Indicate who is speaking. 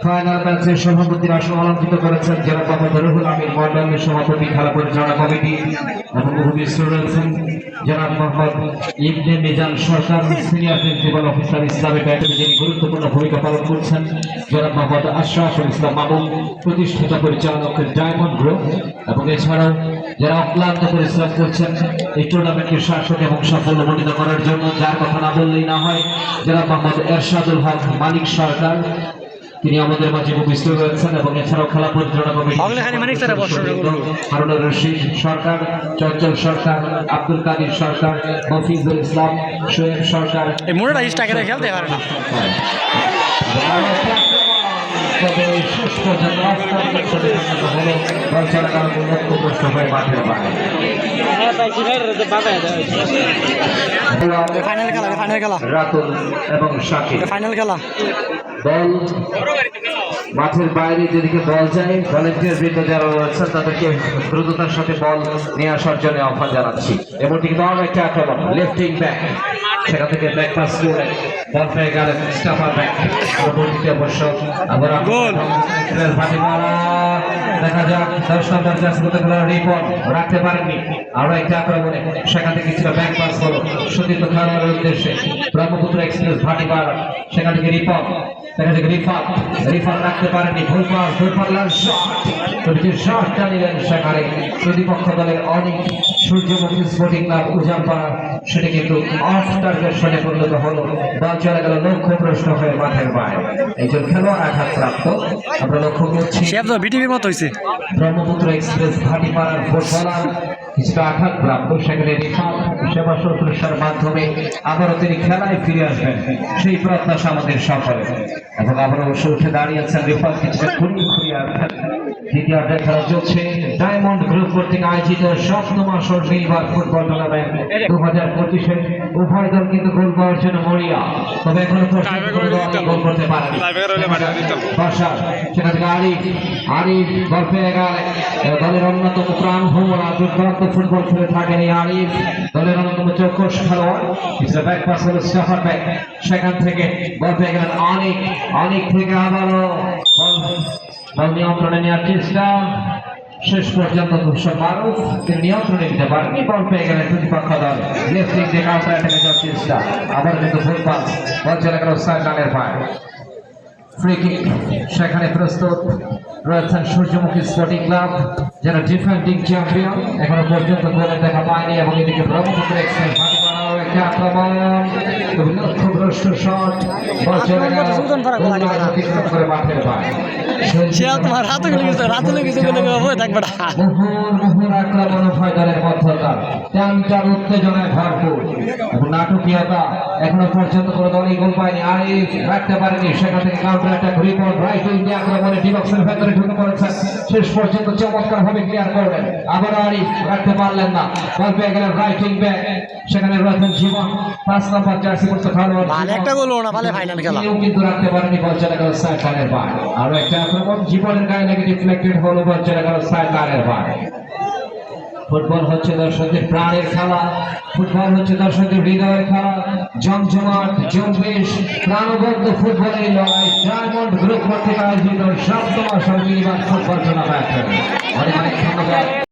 Speaker 1: Final ম্যাচের সভাপতির আসন অলঙ্কৃত করেছেন জেলা রুহুল আমিন মন্ডলের সভাপতি, খেলা পরিচালনা কমিটি এবং উপবিষ্ট রয়েছেন জনাব মোহাম্মদ ইবনে মিজান সরকার, সিনিয়র প্রিন্সিপাল অফিসার ইসলামী ব্যাংকে যিনি গুরুত্বপূর্ণ ভূমিকা পালন করছেন, জনাব মোহাম্মদ আশরাফুল ইসলাম মামুন, প্রতিষ্ঠিত পরিচালক ডায়মন্ড গ্রুপ, এবং এছাড়াও যারা অক্লান্ত পরিশ্রম করছেন এই টুর্নামেন্টকে শাসক এবং সাফল্যমণ্ডিত করার জন্য, যার কথা না বললেই না হয়, জনাব মোহাম্মদ এরশাদুল হক মানিক সরকার, তিনি আমাদের মাঝে উপস্থিত রয়েছেন। এবং এছাড়াও খেলা পরিচালনা কমিটি হারুনুর রশিদ সরকার, চঞ্চল সরকার, আব্দুল কাদির সরকার, মফিজুল ইসলাম, শোয়েব সরকার। রাতুল এবং শাকিব
Speaker 2: ফাইনাল খেলা
Speaker 1: বল মাঠের বাইরে যেদিকে বল যায়, ভলেন্টিয়ার বৃন্দ যারা রয়েছেন তাদেরকে দ্রুততার সাথে বল নিয়ে আসার জন্য আহ্বান জানাচ্ছি। এমনটি কিন্তু আরো একটা আক্রমণ, লেফটিং ব্যাক, সেখান থেকে ব্যাক পাস করে বল পেয়ে গেলেন স্টাফার ব্যাক, পরবর্তীতে অবশ্য আবার দেখা যাক 10 নম্বর জার্সিতে রিপোর্ট রাখতে পারেননি। আরো একটা আক্রমণে সেখান থেকে কিছুটা ব্যাক পাস হলো সতীর্থ খেলোয়াড়ের উদ্দেশ্যে, ব্রহ্মপুত্র এক্সপ্রেস ভাটিপাড়া, সেখান থেকে রিপোর্ট, দেখা যাক রিফাত রাখতে পারেনি, ভুল পারলেন শটটা নিলেন সেখানে প্রতিপক্ষ দলের অনেক সূর্যমুখী স্পোর্টিং ক্লাব উজামপাড়া, সেটা কিন্তু অফ টার্গেট শটে পরিণত হলো। বল চলে গেল লক্ষ্যভ্রষ্ট হয়ে মাঠের বাইরে, একজন খেলোয়াড় আঘাতপ্রাপ্ত আমরা লক্ষ্য করছি। ব্রহ্মপুত্র এক্সপ্রেস ভাটিপাড়ার ফুটবলার কিছুটা আঘাতপ্রাপ্ত, সেখানে রিফাত সেবা শুশ্রূষার মাধ্যমে আবারও তিনি খেলায় ফিরে আসবেন সেই প্রত্যাশা আমাদের সকলে। এবং আবারও উঠে দাঁড়িয়েছেন রিফাত, কিছুটা ঘুরিয়ে আসবেন। দ্বিতীয় খেলা চলছে ডায়মন্ড গ্রুপ কর্তৃক আয়োজিত 7ম আসর নির্বাক ফুটবল টুর্নামেন্ট 2025-এ। উভয় দল কিন্তু গোল করার জন্য মরিয়া, তবে এখনো পর্যন্ত গোল করতে পারেনি। সেখান থেকে আরিফ বল পেয়ে গেলে দলের অন্যতম প্রাণ ভোমরা, দুর্দান্ত ফুটবল খেলে থাকেন এই আরিফ, দলের অন্যতম চৌকস খেলোয়াড়। ব্যাক পাস হলো স্টাফার ব্যাক, সেখান থেকে বল পেয়ে গেলেন অনেক থেকে আবারও বল নিয়ন্ত্রণে নেওয়ার চেষ্টা, শেষ পর্যন্ত মারুফ তিনি নিয়ন্ত্রণে নিতে পারেননি। বল পেয়ে গেলেন প্রতিপক্ষ দল, লেফট দিক দিয়ে কাউন্টার অ্যাটাকে যাওয়ার চেষ্টা, আবার কিন্তু ভুল পাস, বল চলে গেল সাইডলাইনের পায়ে। ফ্রি কিক সেখানে প্রস্তুত রয়েছেন সূর্যমুখী স্পোর্টিং ক্লাব, যারা ডিফেন্ডিং চ্যাম্পিয়ন, এখনো পর্যন্ত গোলের দেখা পায়নি। এবং এদিকে ব্রহ্মপুত্র এক্সপ্রেস একটা আক্রমণ, লক্ষ্যভ্রষ্ট শট, বল চলে গেল করে মাঠের বাইরে। আক্রমণ উভয় দলের মধ্যকার টানটার উত্তেজনায় ভরপুর এবং নাটকীয়তা, এখনো পর্যন্ত কোনো দলই গোল পায়নি। আরিফ রাখতে পারেনি, সেখান থেকে counter attack, report right wing দিয়ে আক্রমণে ডিবক্সের ভেতরে ঢুকে পড়েছেন, শেষ পর্যন্ত চমৎকার ভাবে ক্লিয়ার করলেন। আবার আরিফ রাখতে পারলেন না, বল পেয়ে গেলেন রাইট উইং ব্যাক, সেখানে রয়েছেন জীবন 5 নম্বর জার্সি পড়তে খেলোয়াড়, কিন্তু রাখতে পারেনি, বল চলে গেল সাইড লাইনের বাইরে। আরো একটা আক্রমণ জীবনের গায়ে লেগে ডিফ্লেক্টেড হলো, বল চলে গেল সাইড লাইনের বাইরে। ফুটবল হচ্ছে দর্শকদের প্রাণের খেলা, ফুটবল হচ্ছে দর্শকদের হৃদয়ের খেলা, জমজমাট জম্বেশ প্রাণবদ্ধ ফুটবলের লড়াই ডায়মন্ড গ্রুপ কর্তৃক আয়োজিত 7ম আসর নির্বাক ফুটবল টুর্নামেন্ট। অনেক ধন্যবাদ।